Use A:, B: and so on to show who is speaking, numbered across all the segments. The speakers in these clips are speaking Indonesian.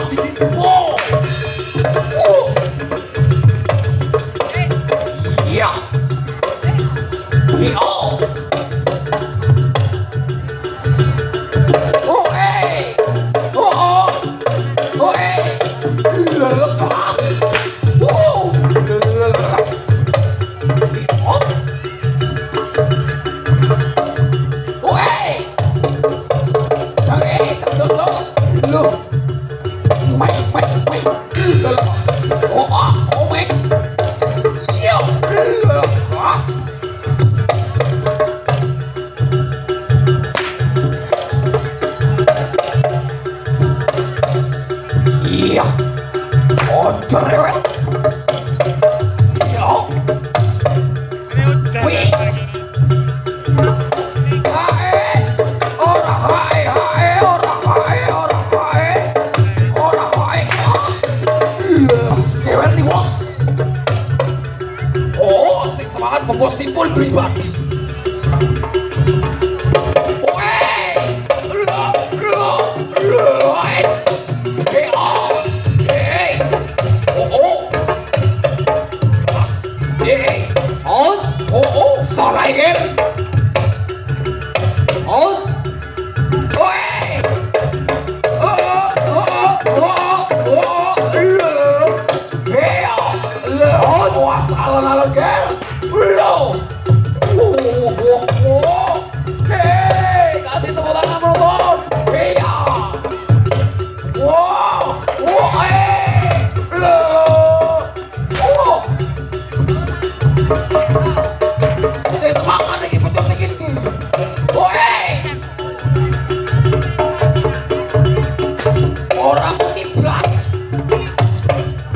A: di situ. Wow. Iya. Iya. Oh, hey. Oh. Oh, hey. Lepas. Wow. Oh, hey. Hey, lu. Mày. Oh, mày. Yo. Lepas. Iya. Oh, cerewet. Iya. Wih. Hae. Ora hae. Cerewet nih, bos. Oh, sing semangat pokok simpul pribadi. Tiger. Oh. Oi. Salah ger. Belum. Hei, kasih tepuk tangan penonton. Iya. Wow. Saya semangat lagi pecah dikit. Orang mau diblas.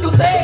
A: Jute.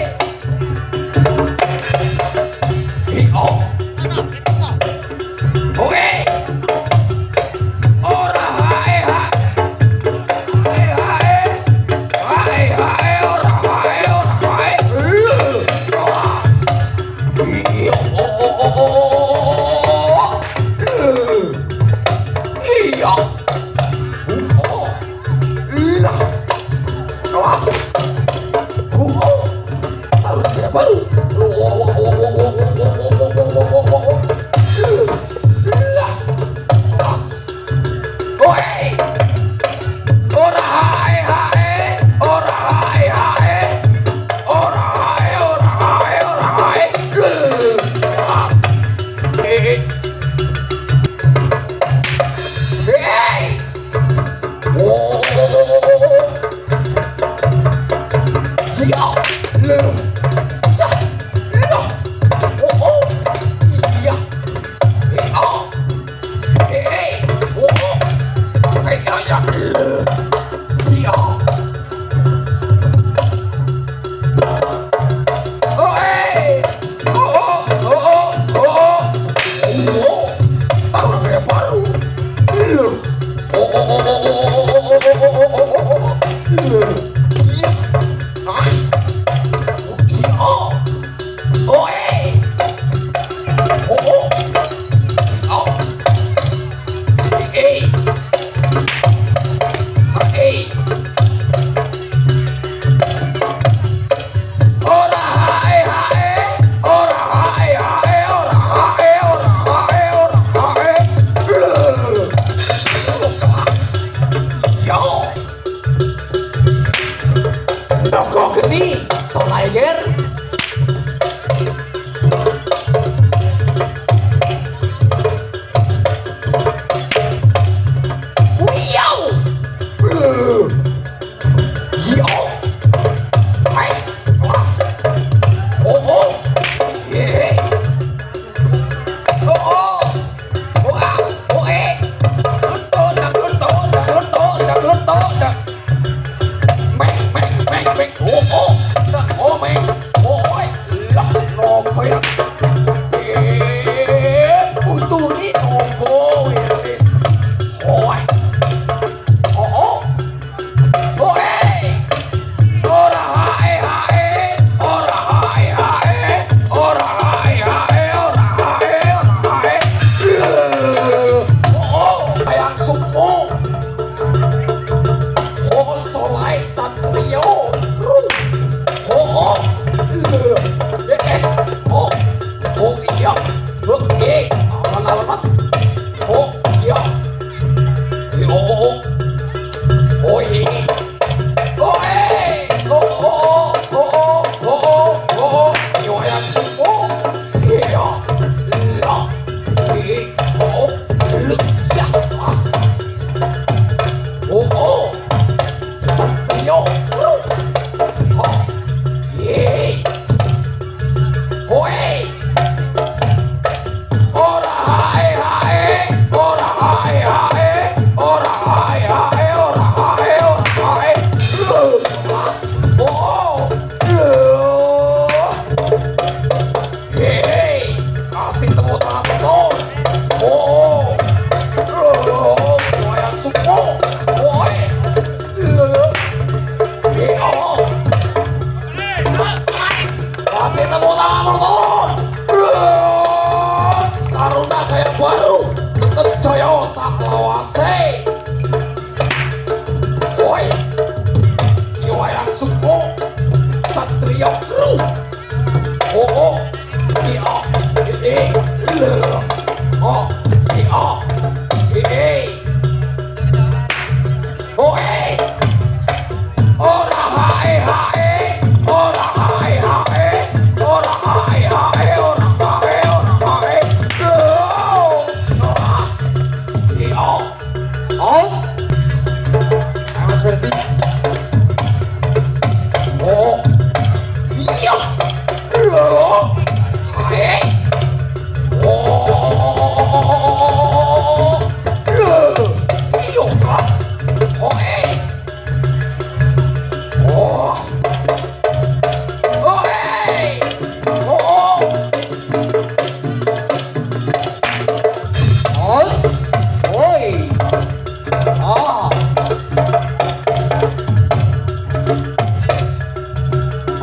A: Satu Satrio Ru. Oh. Ye. Oi. Ora hae hae. Ora hae hae. Ora hae hae. Ora hae ora hae. Oh. Hey. Kasih tepuk tangan betul. Oh. Wayang suku. Oi. Kasih tepuk tangan betul. Taruna kayak baru Terjaya saklawase. Woi Wayang suku Satrio Ru. Oh iya oh iya oi ora hae hae ora hae hae ora hae hae ora hae ora hae iya oh Mas Ferdi oh iya hae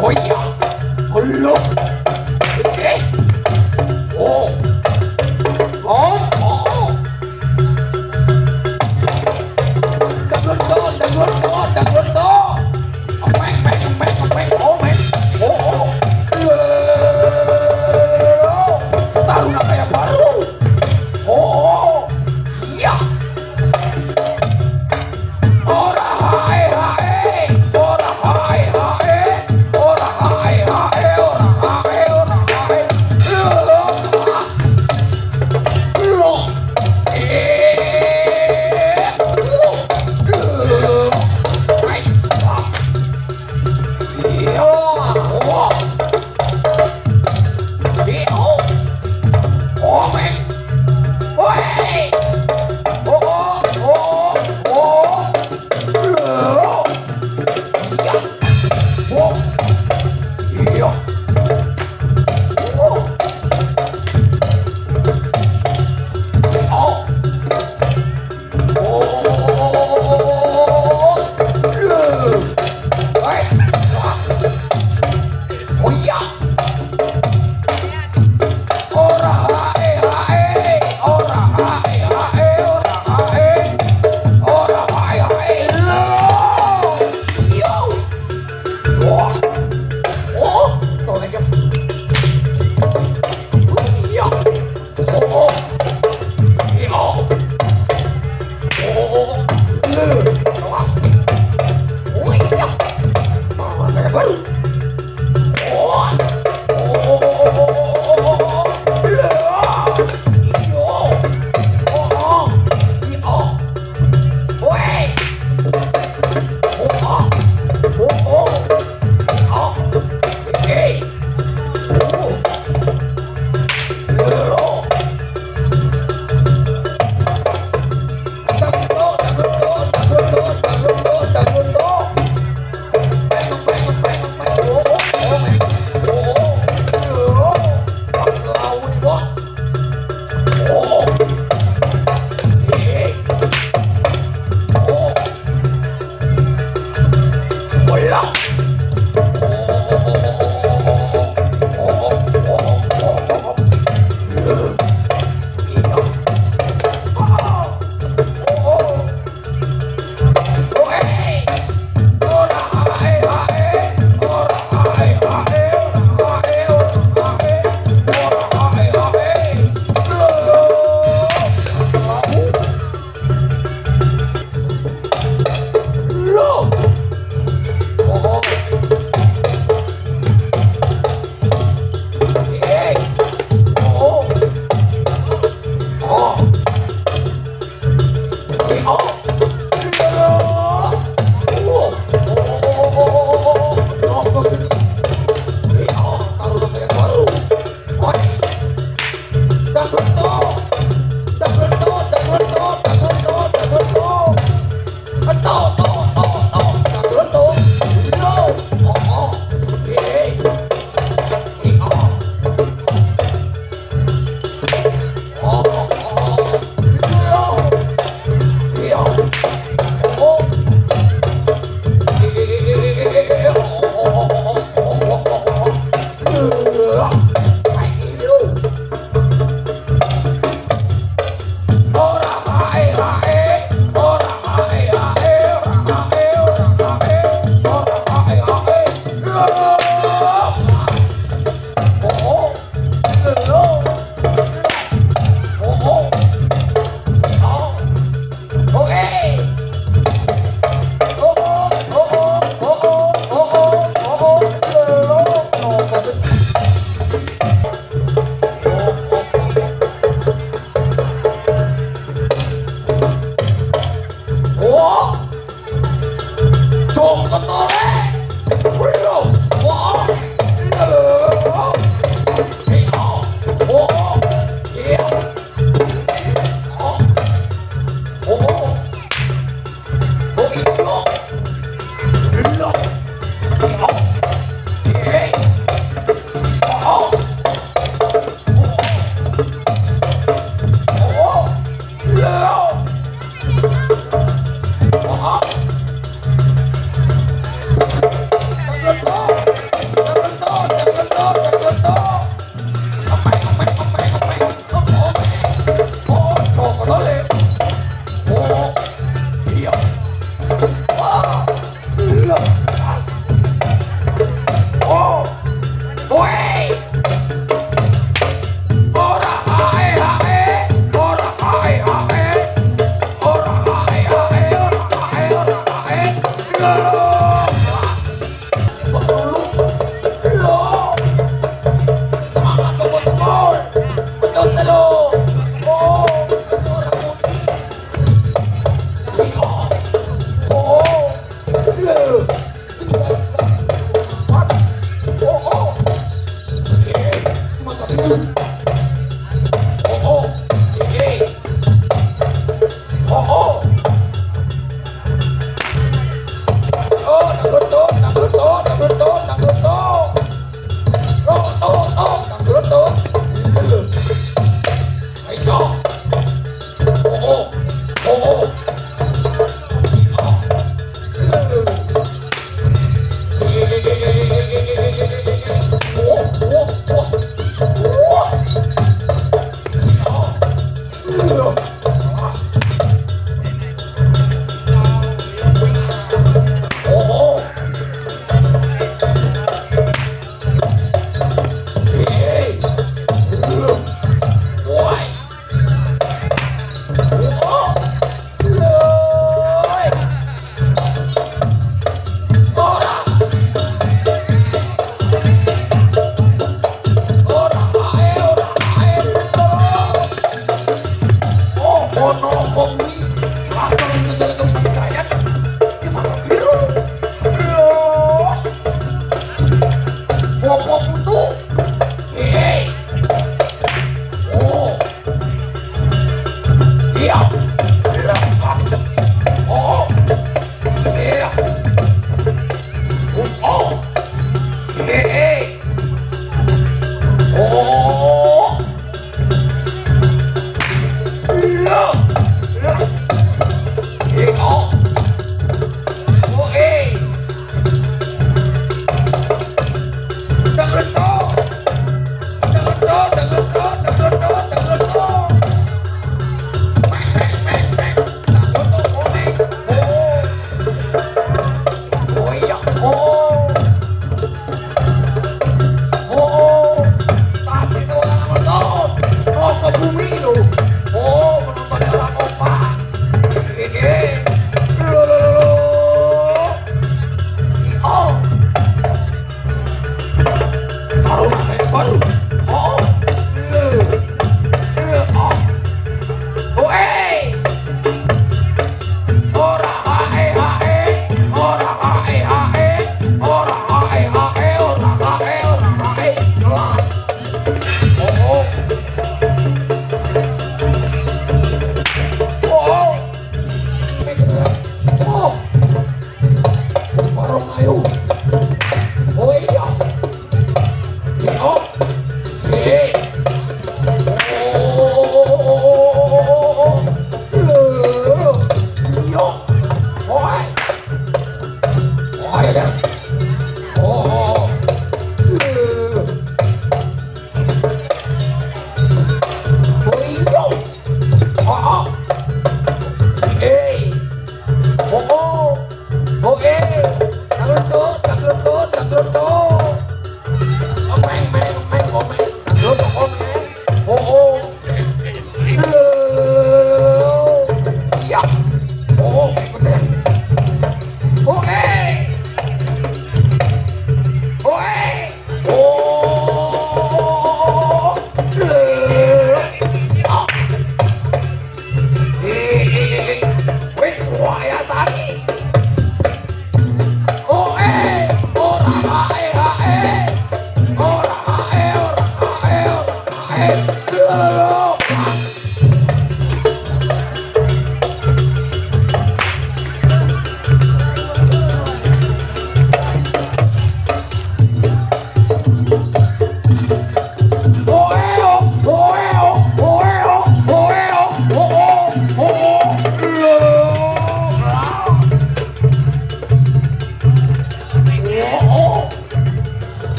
A: Oh iya, halo, oke, oh, Taruna kayak baru, oh, iya. Ora hae hae, ora hae hae, ora hae hae, ora hae ora hae. Lo. Ai. Iya. Oh. Iya. Oh, men. Oi. Oh. Iya. Oh. Iya. Oh. Oh iya. Ora hae hae, ora hae hae, ora hae, ora hae hae. Yo. Wah. Oh, soalnya. Iya. Oh. Iya. Oh. Wah. Oh iya. Mana baru? Oh. Oh,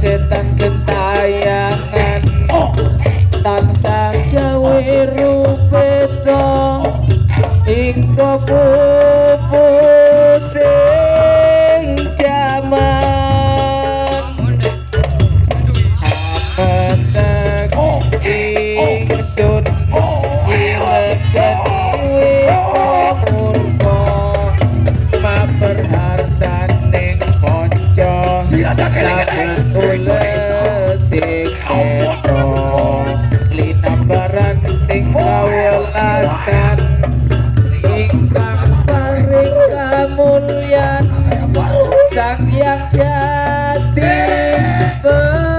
B: setan gentayangan tansah gawe rupeda ing pupu sing jaman apetek ingsun ilegeni wis murka maper hartaning kanca saged ules sing petro linambaran sing kawelasan ingkang paring kamulyan sang hyang jati pangeran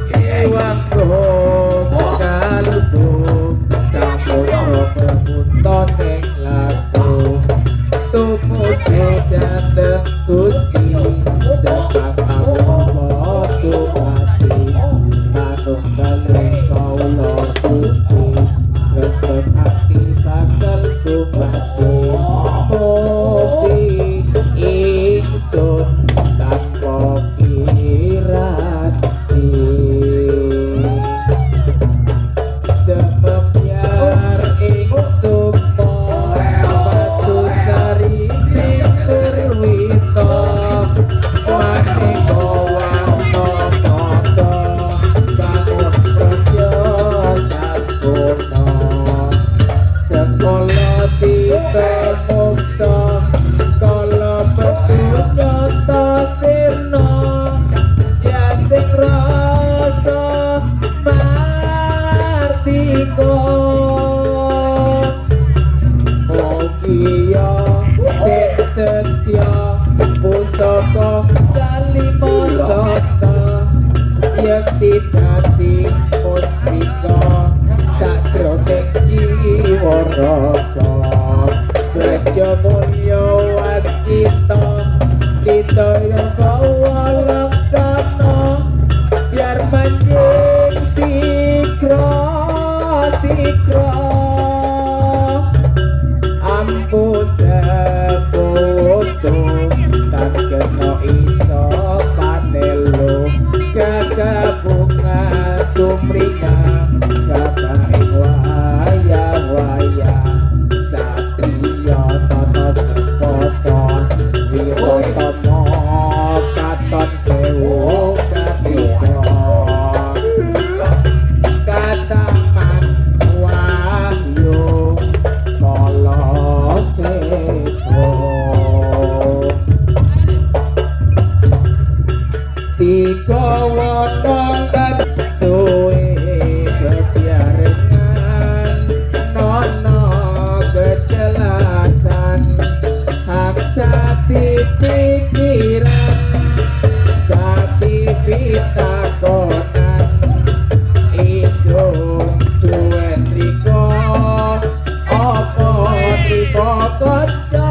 B: jiwang kalbu sampun kemuton ing laku tumuju dhateng Gusti sebab apa tumati manunggaling kawula Gusti lebet ati bakal tumati kopi ingsun tanpa kirati sebab biar ingsun batu sari ning perwito mati bawang noto bangun projo sampurna sekolah tipe moksa kala petunyoto sirna ya sing rasa martika mugia ben setya pusaka kalimasata yakti dadi musmika sakroning jiwa raga Raja mulya waskita ditaya bawa laksana biar manjing sikra ampu seputu tak kena iso panelo gagah bunga sumringa gagah ing wayang satria tata sepoton wirotama katon sewu kapiton kataman wahyu kala sepo tiga wonong kan suwe bebiarengan nono kejelasan hak dadi pikiran dadi pitakonan isun duwe triko apa triko kaca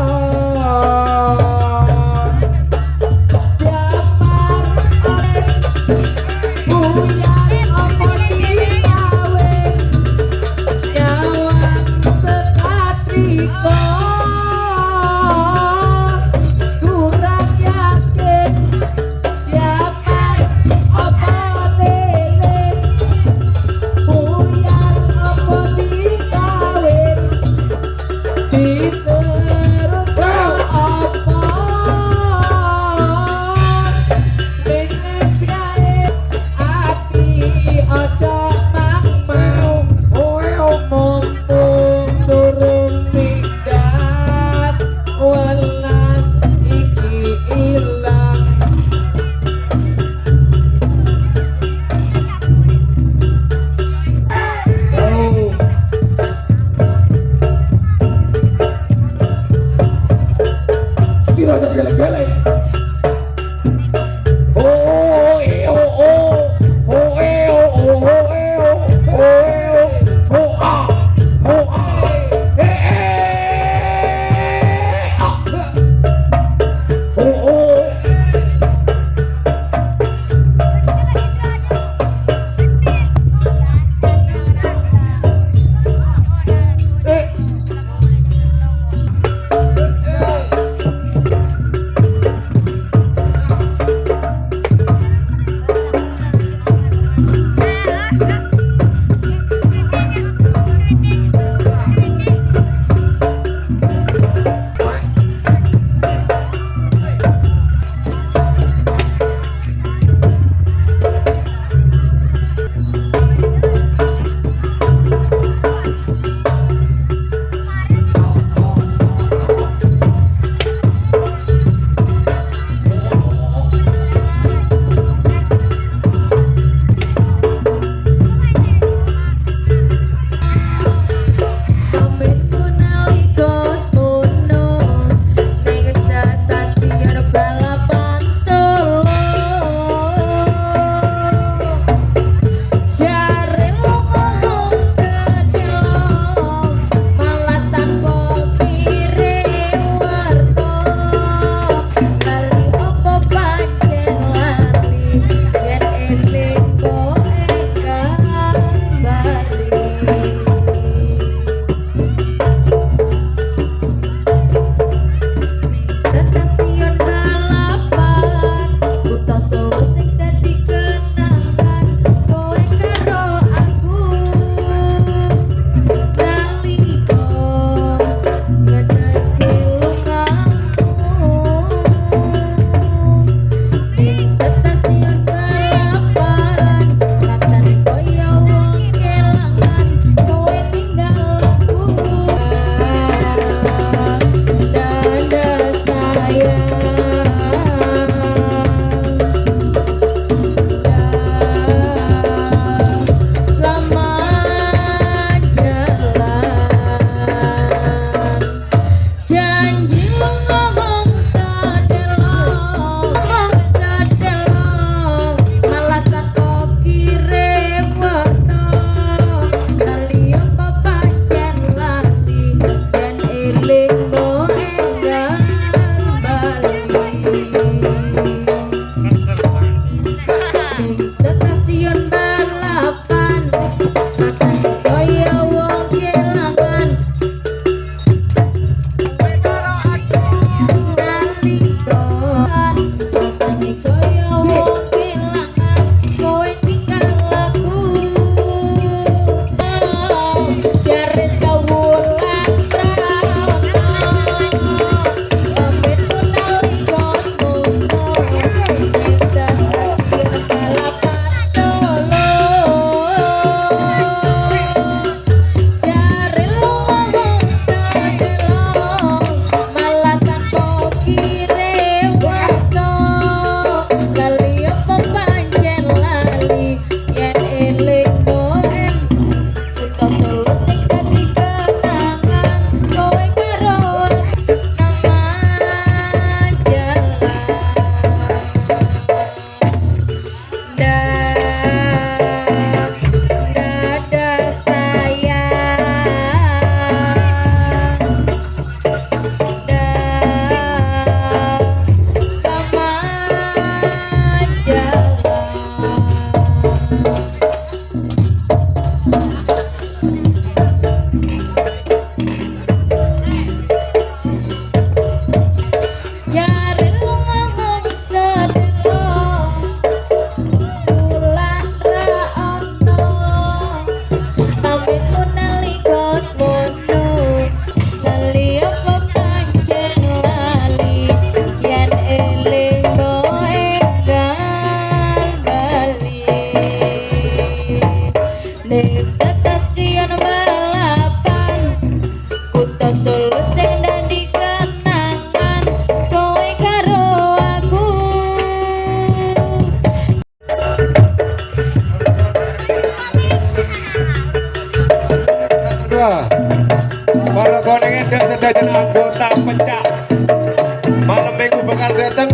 A: akan datang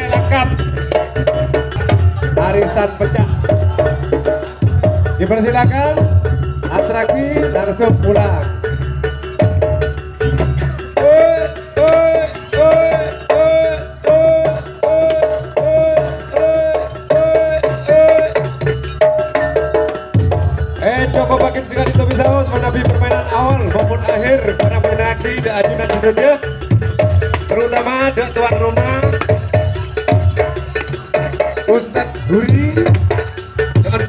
A: lengkap arisan pecah. Dipersilakan atraksi langsung pulang. Cukup makin sekali itu bisa menapi permainan awal maupun akhir para penyanyi dan ajudan sebelumnya, terutama tuan rumah Ustadz Guri dengan